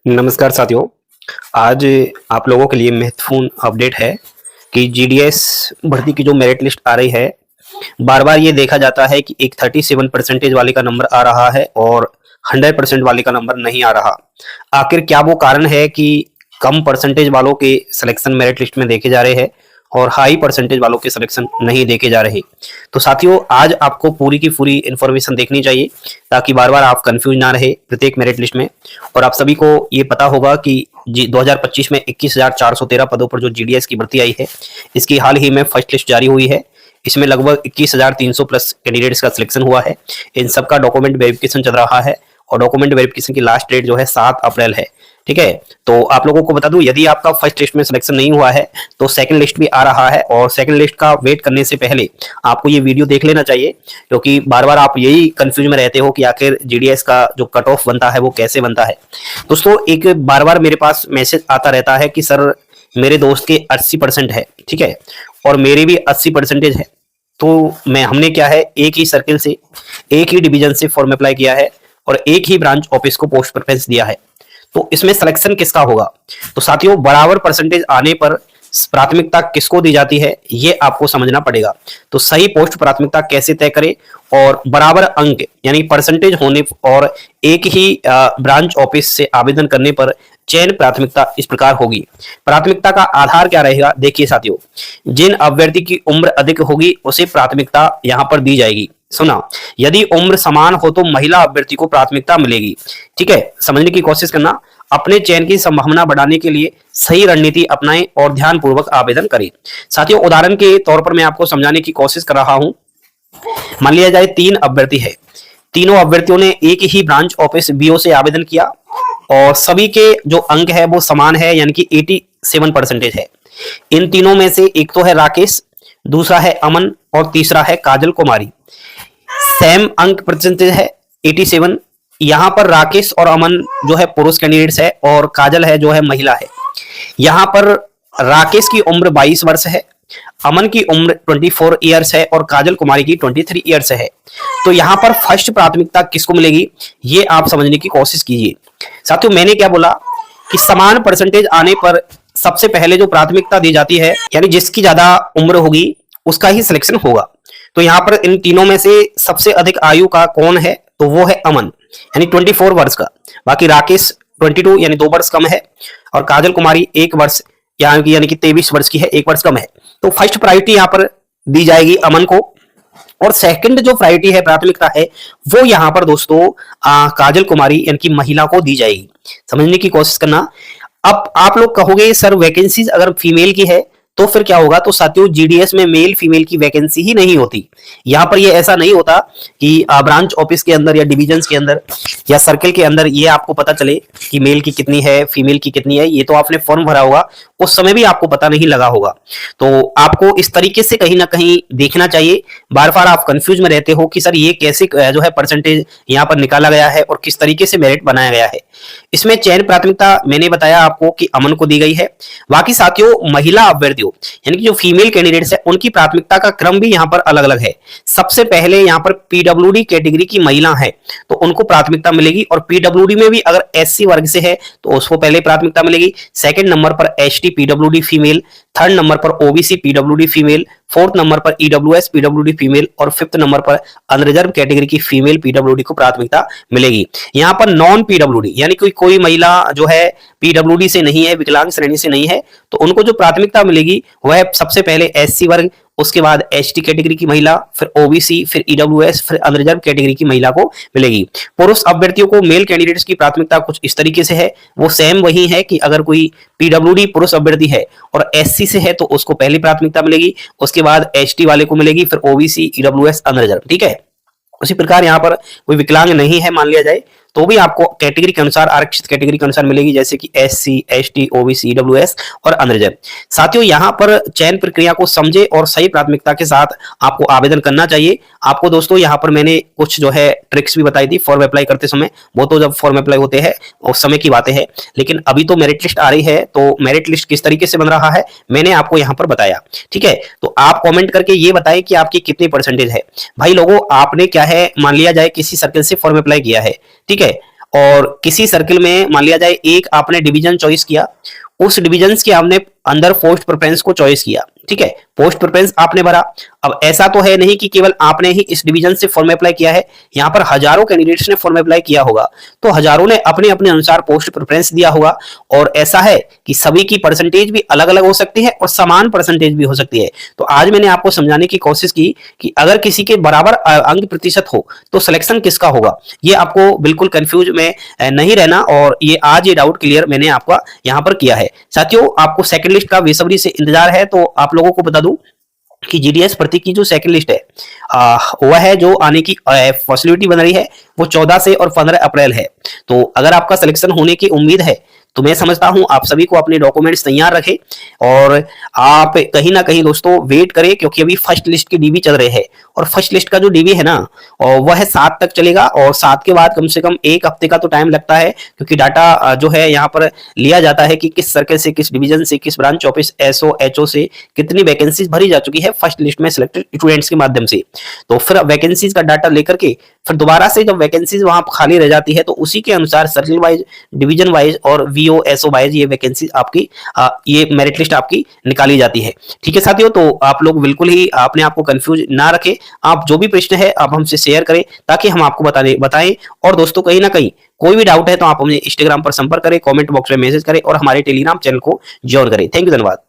नमस्कार साथियों। आज आप लोगों के लिए महत्वपूर्ण अपडेट है कि जीडीएस भर्ती की जो मेरिट लिस्ट आ रही है, बार-बार ये देखा जाता है कि एक 37% वाले का नंबर आ रहा है और 100% वाले का नंबर नहीं आ रहा। आखिर क्या वो कारण है कि कम परसेंटेज वालों के सिलेक्शन मेरिट लिस्ट में देखे जा रहे हैं और हाई परसेंटेज वालों के सिलेक्शन नहीं देखे जा रहे? तो साथियों, आज आपको पूरी की पूरी इन्फॉर्मेशन देखनी चाहिए ताकि बार-बार आप कंफ्यूज ना रहे प्रत्येक मेरिट लिस्ट में। और आप सभी को ये पता होगा कि 2025 में 21,413 पदों पर जो जीडीएस की भर्ती आई है, इसकी हाल ही में फर्स्ट लिस्ट जारी हुई है। इसमें लगभग 21,300 प्लस कैंडिडेट्स का सिलेक्शन हुआ है। इन सबका डॉक्यूमेंट वेरिफिकेशन चल रहा है और डॉक्यूमेंट वेरिफिकेशन की लास्ट डेट जो है 7 अप्रैल है। ठीक है, तो आप लोगों को बता दूं, यदि आपका फर्स्ट लिस्ट में सिलेक्शन नहीं हुआ है तो सेकंड लिस्ट भी आ रहा है और सेकंड लिस्ट का वेट करने से पहले आपको ये वीडियो देख लेना चाहिए, क्योंकि बार बार आप यही कंफ्यूज में रहते हो कि आखिर जीडीएस का जो कट ऑफ बनता है वो कैसे बनता है। दोस्तों, एक बार बार मेरे पास मैसेज आता रहता है कि सर मेरे दोस्त के 80% है, ठीक है, और मेरे भी 80% है। तो हमने क्या है, एक ही सर्किल से, एक ही डिवीजन से फॉर्म अप्लाई किया है और एक ही ब्रांच ऑफिस को पोस्ट प्रेफरेंस दिया है। तो इसमें सिलेक्शन किसका होगा? तो साथियों, बराबर परसेंटेज आने पर प्राथमिकता किसको दी जाती है ये आपको समझना पड़ेगा। तो सही पोस्ट प्राथमिकता कैसे तय करें और बराबर अंक यानी परसेंटेज होने और एक ही ब्रांच ऑफिस से आवेदन करने पर चयन प्राथमिकता इस प्रकार होगी। प्राथमिकता का आधार क्या रहेगा? देखिए साथियों, जिन अभ्यर्थी की उम्र अधिक होगी उसे प्राथमिकता यहां पर दी जाएगी। सुना, यदि उम्र समान हो तो महिला अभ्यर्थी को प्राथमिकता मिलेगी। ठीक है, समझने की कोशिश करना। अपने चयन की संभावना बढ़ाने के लिए सही रणनीति अपनाएं और ध्यानपूर्वक आवेदन करें। साथियों, उदाहरण के तौर पर मैं आपको समझाने की कोशिश कर रहा हूं। मान लिया जाए 3 अभ्यर्थी है, तीनों अभ्यर्थियों ने एक ही ब्रांच ऑफिस बीओ से आवेदन किया और सभी के जो अंक है वो समान है, यानी कि 87% है। इन तीनों में से एक तो है राकेश, दूसरा है अमन और तीसरा है काजल कुमारी। सेम अंक परसेंटेज है 87। यहां पर राकेश और अमन जो है पुरुष कैंडिडेट्स है और काजल है जो है महिला है। यहां पर राकेश की उम्र 22 वर्ष है, अमन की उम्र 24 इयर्स है और काजल कुमारी की 23 इयर्स है। तो यहां पर फर्स्ट प्राथमिकता किसको मिलेगी ये आप समझने की कोशिश कीजिए। साथियों, मैंने क्या बोला कि समान परसेंटेज आने पर सबसे पहले जो प्राथमिकता दी जाती है, यानी जिसकी ज्यादा उम्र होगी उसका ही सिलेक्शन होगा। तो यहां पर इन तीनों में से सबसे अधिक आयु का कौन है? तो वो है अमन, यानी 24 वर्ष का। बाकी राकेश 22 यानी 2 वर्ष कम है और काजल कुमारी 1 वर्ष यानी कि 23 वर्ष की है, 1 वर्ष कम है। तो फर्स्ट प्रायोरिटी यहां पर दी जाएगी अमन को और सेकंड जो प्रायोरिटी है, प्राथमिकता है, वो यहां पर दोस्तों काजल कुमारी यानी कि महिला को दी जाएगी। समझने की कोशिश करना। अब आप लोग कहोगे सर वैकेंसीज अगर फीमेल की है तो फिर क्या होगा? तो साथियों, जीडीएस में मेल फीमेल की वैकेंसी ही नहीं होती। यहां पर ये ऐसा नहीं होता कि ब्रांच ऑफिस के अंदर या डिविजन्स के अंदर या सर्कल के अंदर ये आपको पता चले कि मेल की कितनी है फीमेल की कितनी है। ये तो आपने फॉर्म भरा होगा, उस समय भी आपको पता नहीं लगा होगा। तो आपको इस तरीके से कहीं ना कहीं देखना चाहिए। बार बार आप कंफ्यूज में रहते हो कि सर ये कैसे जो है परसेंटेज यहाँ पर निकाला गया है और किस तरीके से मेरिट बनाया गया है। इसमें चयन प्राथमिकता मैंने बताया आपको कि अमन को दी गई है। बाकी साथियों, महिला अभ्यर्थियों यानी कि जो फीमेल कैंडिडेट्स है उनकी प्राथमिकता का क्रम भी यहाँ पर अलग अलग है। सबसे पहले यहाँ पर पीडब्ल्यूडी कैटेगरी की महिला है तो उनको प्राथमिकता मिलेगी और पीडब्ल्यूडी में भी अगर एससी वर्ग से है तो उसको पहले प्राथमिकता मिलेगी। सेकंड नंबर पर ST PWD female, third number पर OBC PWD female, fourth number पर ईडब्ल्यूएस पीडब्ल्यूडी फीमेल और फिफ्थ नंबर पर अनरिजर्व कैटेगरी की फीमेल पीडब्ल्यूडी को प्राथमिकता मिलेगी। यहाँ पर नॉन पीडब्ल्यूडी यानी कोई महिला जो है पीडब्ल्यूडी से नहीं है, विकलांग श्रेणी से नहीं है, तो उनको जो प्राथमिकता मिलेगी वह सबसे पहले एससी वर्ग, उसके बाद एसटी कैटेगरी की महिला, फिर ओबीसी, फिर ईडब्ल्यूएस, फिर अनरिजर्व कैटेगरी की महिला को मिलेगी। पुरुष अभ्यर्थियों को मेल कैंडिडेट्स की प्राथमिकता कुछ इस तरीके से है, वो सेम वही है कि अगर कोई पीडब्ल्यूडी पुरुष अभ्यर्थी है और एससी से है तो उसको पहली प्राथमिकता मिलेगी, उसके बाद एसटी वाले को मिलेगी, फिर ओबीसी, ईडब्ल्यूएस, अनरिजर्व। ठीक है, उसी प्रकार यहाँ पर कोई विकलांग नहीं है मान लिया जाए तो भी आपको कैटेगरी के अनुसार, आरक्षित कैटेगरी के अनुसार मिलेगी, जैसे कि एससी, एसटी, ओबीसी, ईडब्ल्यूएस और अनरिजर्व। साथियों, यहाँ पर चयन प्रक्रिया को समझे और सही प्राथमिकता के साथ आपको आवेदन करना चाहिए। आपको दोस्तों यहाँ पर मैंने कुछ जो है ट्रिक्स भी बताई थी फॉर्म अप्लाई करते समय। वो तो जब फॉर्म अप्लाई होते हैं उस समय की बातें हैं, लेकिन अभी तो मेरिट लिस्ट आ रही है तो मेरिट लिस्ट किस तरीके से बन रहा है मैंने आपको यहाँ पर बताया। ठीक है, तो आप कॉमेंट करके ये बताएं कि आपकी कितनी परसेंटेज है। भाई लोगों, आपने क्या है, मान लिया जाए किसी सर्कल से फॉर्म अप्लाई किया है, ठीक है, और किसी सर्किल में मान लिया जाए एक आपने डिवीजन चॉइस किया, उस डिवीजन के आपने अंदर पोस्ट प्रेफरेंस को चॉइस किया, ठीक है, पोस्ट प्रेफरेंस आपने भरा। अब ऐसा तो है नहीं कि केवल आपने ही इस डिवीजन से फॉर्म अप्लाई किया है, यहां पर हजारों कैंडिडेट्स ने फॉर्म अप्लाई किया होगा, तो हजारों ने अपने अपने अनुसार पोस्ट प्रेफरेंस दिया होगा। और ऐसा है कि सभी की परसेंटेज भी अलग अलग हो सकती है और समान परसेंटेज भी हो सकती है। तो आज मैंने आपको समझाने की कोशिश की कि अगर किसी के बराबर अंक प्रतिशत हो तो सिलेक्शन किसका होगा, ये आपको बिल्कुल कंफ्यूज में नहीं रहना, और ये आज ये डाउट क्लियर मैंने आपका यहाँ पर किया है। साथियों, आपको सेकंड लिस्ट का बेसब्री से इंतजार है, तो आप लोगों को बता दूं कि जीडीएस भर्ती की जो सेकंड लिस्ट है वह है जो आने की पॉसिबिलिटी बन रही है, वो 14 से और 15 अप्रैल है। तो अगर आपका सिलेक्शन होने की उम्मीद है तो मैं समझता हूं आप सभी को अपने डॉक्यूमेंट्स तैयार रखें और आप कहीं ना कहीं दोस्तों वेट करें, क्योंकि अभी फर्स्ट लिस्ट के डीबी चल रहे हैं और फर्स्ट लिस्ट का जो डीबी है ना वह 7 तक चलेगा, और 7 के बाद कम से कम 1 हफ्ते का तो टाइम लगता है, क्योंकि डाटा जो है यहाँ पर लिया जाता है कि किस सर्कल से, किस डिवीजन से, किस ब्रांच ऑफिस एसओ एचओ से कितनी वैकेंसीज भरी जा चुकी है फर्स्ट लिस्ट में सिलेक्टेड स्टूडेंट्स के माध्यम से। तो फिर वैकेंसीज का डाटा लेकर के फिर दोबारा से जब वैकेंसीज वहां खाली रह जाती है तो उसी के अनुसार सर्कल वाइज, डिवीजन वाइज और वीओ एसओ वाइज ये वैकेंसी आपकी ये मेरिट लिस्ट आपकी निकाली जाती है। ठीक है साथियों, तो आप लोग बिल्कुल ही अपने आप को कंफ्यूज ना रखें, आप जो भी प्रश्न है आप हमसे शेयर करें ताकि हम आपको बताएं। और दोस्तों कहीं ना कहीं कोई भी डाउट है तो आप हमें इंस्टाग्राम पर संपर्क करें, कमेंट बॉक्स में मैसेज करें और हमारे टेलीग्राम चैनल को ज्वाइन करें। थैंक यू, धन्यवाद।